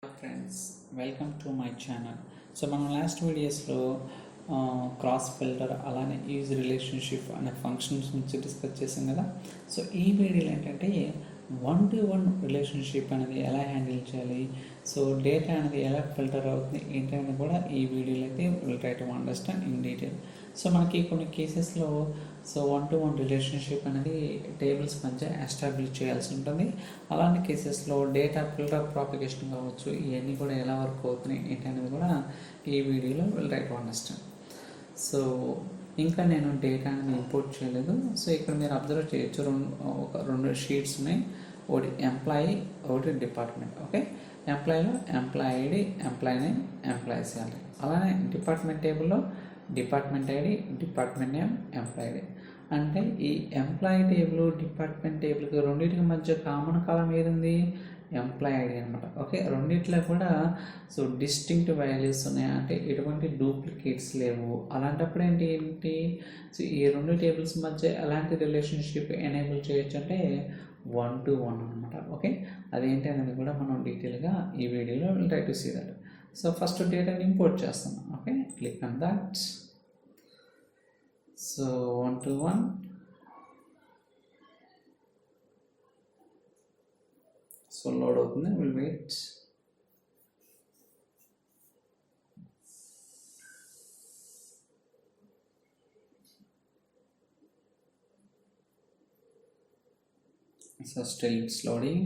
Friends, welcome to my channel. So మనం last వీడియోస్లో cross filter అలానే ఈజ్ రిలేషన్షిప్ అనే ఫంక్షన్స్ నుంచి డిస్కస్ చేసాం కదా. సో ఈ వీడియోలో ఏంటంటే 1-to-1 రిలేషన్షిప్ అనేది ఎలా హ్యాండిల్ చేయాలి, సో డేటా అనేది ఎలా ఫిల్టర్ అవుతుంది ఏంటనేది కూడా ఈ వీడియోలో అయితే will try to understand in detail. So మనకి కొన్ని కేసెస్లో 1-to-1 రిలేషన్షిప్ అనేది టేబుల్స్ మధ్య ఎస్టాబ్లిష్ చేయాల్సి ఉంటుంది. అలాంటి కేసెస్లో డేటా ఫిల్టర్ ప్రాపగేషన్ కావచ్చు, ఇవన్నీ కూడా ఎలా వర్క్ అవుతున్నాయి ఏంటనేది కూడా ఈ వీడియోలో will try to understand. So ఇంకా నేను డేటా అనేది ఇంపోర్ట్ చేయలేదు. సో ఇక్కడ మీరు అబ్జర్వ్ చేయొచ్చు, రెండు షీట్స్ ఉన్నాయి. ఒకటి ఎంప్లాయీ, ఒకటి డిపార్ట్మెంట్. ఓకే, ఎంప్లాయీలో employee ID, employee name, employee salary. అలానే డిపార్ట్మెంట్ టేబుల్లో department ID, department name, employee ID. అంటే ఈ ఎంప్లాయీ టేబుల్, డిపార్ట్మెంట్ టేబుల్కి రెండింటికి మధ్య కామన్ కాలం ఏది? ఎంప్లాయీ ఐడి అనమాట. ఓకే, రెండిట్లో కూడా సో డిస్టింక్ట్ వాల్యూస్ ఉన్నాయి, అంటే ఎటువంటి డూప్లికేట్స్ లేవు. అలాంటప్పుడు ఏంటి సో ఈ రెండు టేబుల్స్ మధ్య ఎలాంటి రిలేషన్షిప్ ఎనేబుల్ చేయొచ్చు అంటే 1-to-1 అనమాట. ఓకే, అదేంటి అనేది కూడా మనం డీటెయిల్గా ఈ వీడియోలో try to see that. So first డేటాని ఇంపోర్ట్ చేస్తాం. Okay, click on that. So 1-to-1 so load అవుతుంది, will wait. So still it's loading.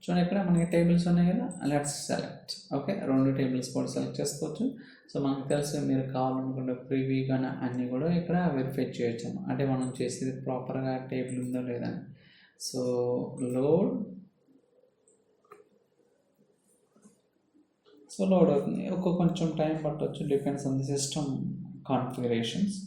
చూడండి, ఇక్కడ మనకి టేబుల్స్ ఉన్నాయి కదా, లెట్స్ సెలెక్ట్. ఓకే, రెండు టేబుల్స్ కూడా సెలెక్ట్ చేసుకోవచ్చు. సో మనకు తెలుసు, మీరు కావాలనుకుంటే ప్రీవ్యూగా అన్నీ కూడా ఇక్కడ వెరిఫై చేయొచ్చు, అంటే మనం చేసేది ప్రాపర్గా టేబుల్ ఉందో లేదా. సో లోడ్, సో లోడ్ అవుతుంది. కొంచెం టైం పట్టవచ్చు, depends on the system configurations.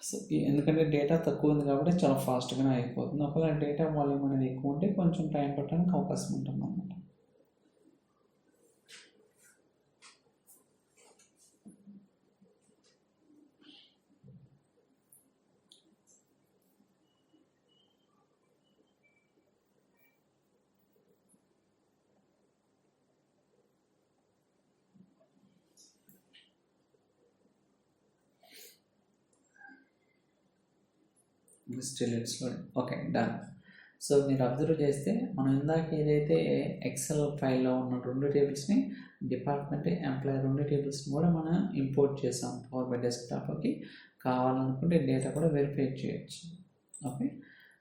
So ఎందుకంటే డేటా తక్కువ ఉంది కాబట్టి చాలా ఫాస్ట్గానే అయిపోతుంది. ఒకవేళ డేటా వాల్యూమ్ అనేది ఎక్కువ ఉంటే కొంచెం టైం పట్టడానికి అవకాశం ఉంటుంది అన్నమాట. Still it's loading. Okay, done. So మీరు అబ్జర్వ్ చేస్తే మనం ఇందాక ఏదైతే ఎక్సెల్ ఫైల్లో ఉన్న రెండు టేబుల్స్ని, డిపార్ట్మెంట్, ఎంప్లాయీ రెండు టేబుల్స్ని కూడా మనం ఇంపోర్ట్ చేసాం పవర్ బై డెస్క్టాప్కి. కావాలనుకుంటే డేటా కూడా వెరిఫై చేయొచ్చు. ఓకే,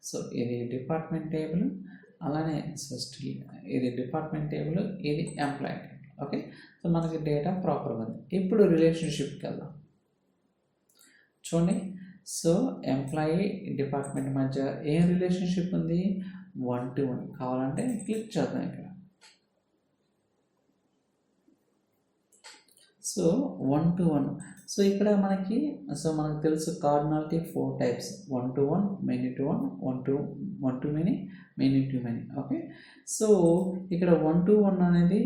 సో ఇది డిపార్ట్మెంట్ టేబుల్, అలానే సో స్టిల్ ఇది డిపార్ట్మెంట్ టేబుల్, ఇది ఎంప్లాయీ టేబుల్. ఓకే, సో మనకి డేటా ప్రాపర్గా ఉంది. ఇప్పుడు రిలేషన్షిప్కి వెళ్దాం. చూడండి, సో ఎంప్లాయీ, డిపార్ట్మెంట్ మధ్య ఏం రిలేషన్షిప్ ఉంది? 1-to-1. కావాలంటే క్లిక్ చేద్దాం ఇక్కడ. So 1-to-1. సో ఇక్కడ మనకి తెలుసు cardinality 4 types: 1-to-1, many-to-1, 1-to-many, many-to-many. Okay, so ఇక్కడ 1-to-1 అనేది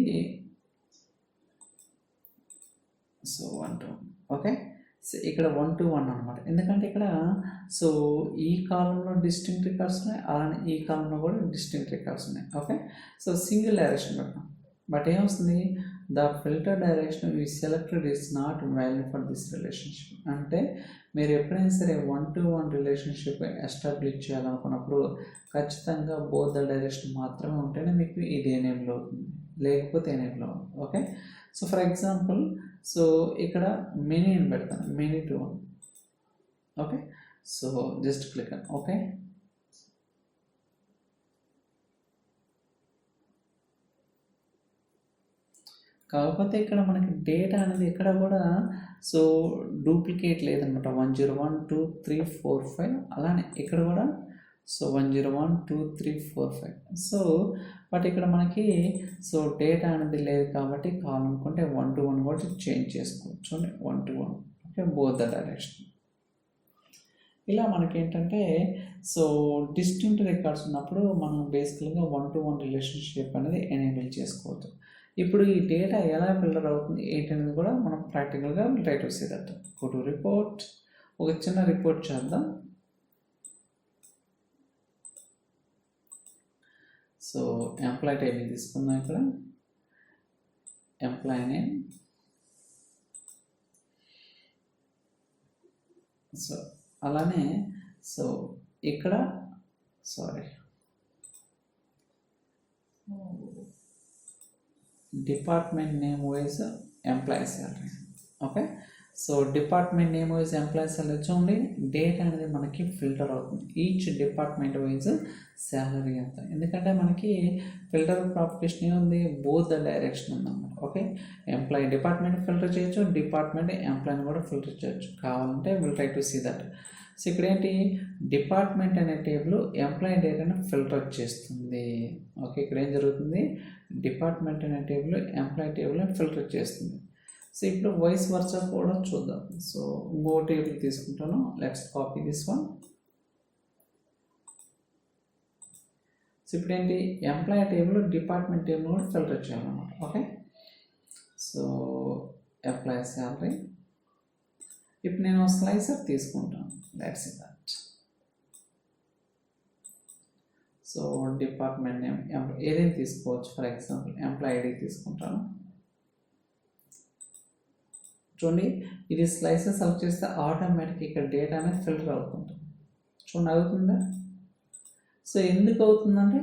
సో 1-to-1. ఓకే, సో ఇక్కడ 1-to-1 అనమాట. ఎందుకంటే ఇక్కడ సో ఈ కాలంలో డిస్టింక్ట్ రికార్డ్స్ ఉన్నాయి, అలానే ఈ కాలంలో కూడా డిస్టింక్ట్ రికార్డ్స్ ఉన్నాయి. ఓకే, సో సింగిల్ డైరెక్షన్ పెట్టాం. బట్ ఏమొస్తుంది? The filter direction we selected is not value for this relationship. అంటే మీరు ఎప్పుడైనా సరే 1-to-1 రిలేషన్షిప్ ఎస్టాబ్లిష్ చేయాలనుకున్నప్పుడు ఖచ్చితంగా బోత్ ద డైరెక్షన్ మాత్రమే ఉంటేనే మీకు ఇది ఎనేబుల్ అవుతుంది, లేకపోతే ఎనేబుల్ అవ్వదు. Okay, so for example so ఇక్కడ మెనీ అని పెడతాను, many-to-1. Okay, so just click అని. ఓకే, కాకపోతే ఇక్కడ మనకి డేటా అనేది ఇక్కడ కూడా సో డూప్లికేట్ లేదనమాట. 101, 2, 3, 4, 5. అలానే ఇక్కడ కూడా సో 101, 2, 3, 4, 5. సో బట్ ఇక్కడ మనకి సో డేటా అనేది లేదు కాబట్టి కావాలనుకుంటే 1-to-1 కూడా చేంజ్ చేసుకోవచ్చు. 1-to-1. Okay, both the direction. ఇలా మనకేంటంటే సో డిస్టింక్ట్ రికార్డ్స్ ఉన్నప్పుడు మనం బేసికల్గా 1-to-1 రిలేషన్షిప్ అనేది ఎనేబుల్ చేసుకోవచ్చు. ఇప్పుడు ఈ డేటా ఎలా ఫిల్టర్ అవుతుంది ఏంటనేది కూడా మనం ప్రాక్టికల్గా try to see that. Go to report, ఒక చిన్న రిపోర్ట్ చేద్దాం. సో ఎంప్లాయ్ టేబుల్ తీసుకుందాం. ఇక్కడ ఎంప్లాయ్ నేమ్, సో అలానే సో ఇక్కడ department name wise employee salary. Okay, so department name wise employee salary చూడండి, డేట్ అనేది మనకి ఫిల్టర్ అవుతుంది. ఈచ్ డిపార్ట్మెంట్ వైజ్ శాలరీ అంతా, ఎందుకంటే మనకి ఫిల్టర్ ప్రాపర్టీషన్ ఏముంది, బోత్ ద డైరెక్షన్ ఉందన్నమాట. ఓకే, ఎంప్లాయీ డిపార్ట్మెంట్ ఫిల్టర్ చేయొచ్చు, డిపార్ట్మెంట్ ఎంప్లాయీని కూడా ఫిల్టర్ చేయొచ్చు. కావాలంటే will try to see that. So ఇక్కడ ఏంటి, డిపార్ట్మెంట్ అనే టేబుల్ ఎంప్లాయీ డేటాను ఫిల్టర్ చేస్తుంది. ఓకే, ఇక్కడ ఏం జరుగుతుంది, డిపార్ట్మెంట్ అనే టేబుల్ ఎంప్లాయీ టేబుల్ని ఫిల్టర్ చేస్తుంది. సో ఇప్పుడు వైస్ వర్సా కూడా చూద్దాం. సో ఇంకో టేబుల్ తీసుకుంటాను, let's copy this one. So ఇప్పుడు ఏంటి, ఎంప్లాయీ టేబుల్ డిపార్ట్మెంట్ టేబుల్ కూడా ఫిల్టర్ చేయాలన్నమాట. ఓకే, సో ఎంప్లాయీ శాలరీ, ఇప్పుడు నేను స్లైసర్ తీసుకుంటాను, let's that. So department name ఏదైనా తీసుకోవచ్చు, ఫర్ ఎగ్జాంపుల్ ఎంప్లాయీ ఐడి తీసుకుంటాను. చూడండి, ఇది స్లైసెస్ సెలెక్ట్ చేస్తే ఆటోమేటిక్ ఇక్కడ డేటా అనేది ఫిల్టర్ అవుతుంటుంది. చూడండి, అవుతుందా? సో ఎందుకు అవుతుందంటే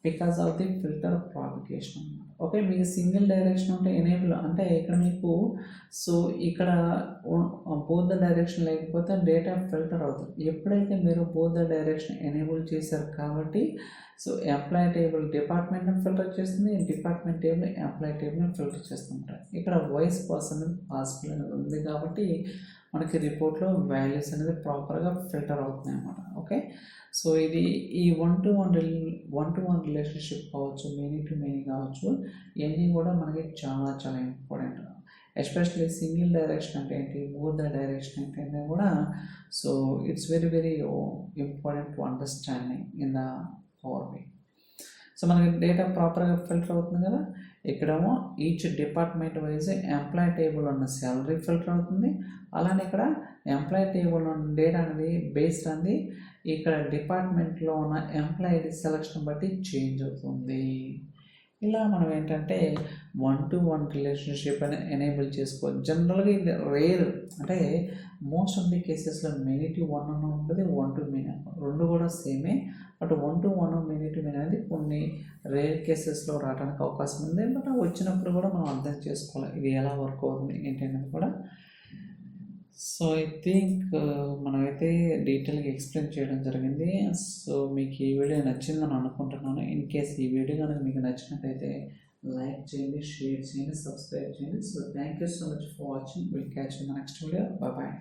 because of the filter propagation అన్నమాట. ఓకే, మీకు సింగిల్ డైరెక్షన్ ఉంటే ఎనేబుల్, అంటే ఇక్కడ మీకు సో ఇక్కడ బోత్ ద డైరెక్షన్ లేకపోతే డేటా ఫిల్టర్ అవుతుంది. ఎప్పుడైతే మీరు బోత్ ద డైరెక్షన్ ఎనేబుల్ చేశారు కాబట్టి సో ఎంప్లాయీ టేబుల్ డిపార్ట్మెంట్ని ఫిల్టర్ చేస్తుంది, డిపార్ట్మెంట్ టేబుల్ ఎంప్లాయీ టేబుల్ని ఫిల్టర్ చేస్తుంటారు. ఇక్కడ వైస్ పర్సన్ పాసిబుల్ అనేది ఉంది కాబట్టి మనకి రిపోర్ట్లో వాల్యూస్ అనేది ప్రాపర్గా ఫిల్టర్ అవుతున్నాయి అన్నమాట. ఓకే, సో ఇది ఈ వన్ టు వన్ రిలేషన్షిప్ కావచ్చు, మెనీ టు మెనీ కావచ్చు, ఇవన్నీ కూడా మనకి చాలా చాలా ఇంపార్టెంట్. ఎస్పెషల్లీ సింగిల్ డైరెక్షన్ అంటే ఏంటి, బోత్ ద డైరెక్షన్ అంటే ఏంటి కూడా, so it's very very important to understanding in the Power BI. So మనకి డేటా ప్రాపర్గా ఫిల్టర్ అవుతుంది కదా. ఇక్కడేమో each department wise employee table ఉన్న శాలరీ ఫిల్టర్ అవుతుంది. అలానే ఇక్కడ ఎంప్లాయీ టేబుల్ ఉన్న డేటా అనేది బేస్డ్ అనేది ఇక్కడ డిపార్ట్మెంట్లో ఉన్న ఎంప్లాయీ సెలక్షన్ బట్టి చేంజ్ అవుతుంది. ఇలా మనం ఏంటంటే వన్ టు వన్ రిలేషన్షిప్ అని ఎనేబుల్ చేసుకోవచ్చు. జనరల్గా ఇది రేర్, అంటే మోస్ట్ ఆఫ్ ది కేసెస్లో మెనీ టు వన్ అని ఉంటుంది, వన్ టు మెనీ రెండు కూడా సేమే. But one to one many to many అనేది కొన్ని రేర్ కేసెస్లో రావడానికి అవకాశం ఉంది. బట్ వచ్చినప్పుడు కూడా మనం అర్థం చేసుకోవాలి ఇది ఎలా వర్క్ అవుతుంది ఏంటి అనేది కూడా. సో ఐ థింక్ మనమైతే డీటెయిల్గా ఎక్స్ప్లెయిన్ చేయడం జరిగింది. సో మీకు ఈ వీడియో నచ్చిందని అనుకుంటున్నాను. ఇన్ కేస్ ఈ వీడియో కనుక మీకు నచ్చినట్టయితే లైక్ చేయండి, షేర్ చేయండి, సబ్స్క్రైబ్ చేయండి. So thank you so much for watching. Will catch in the next video. Bye bye.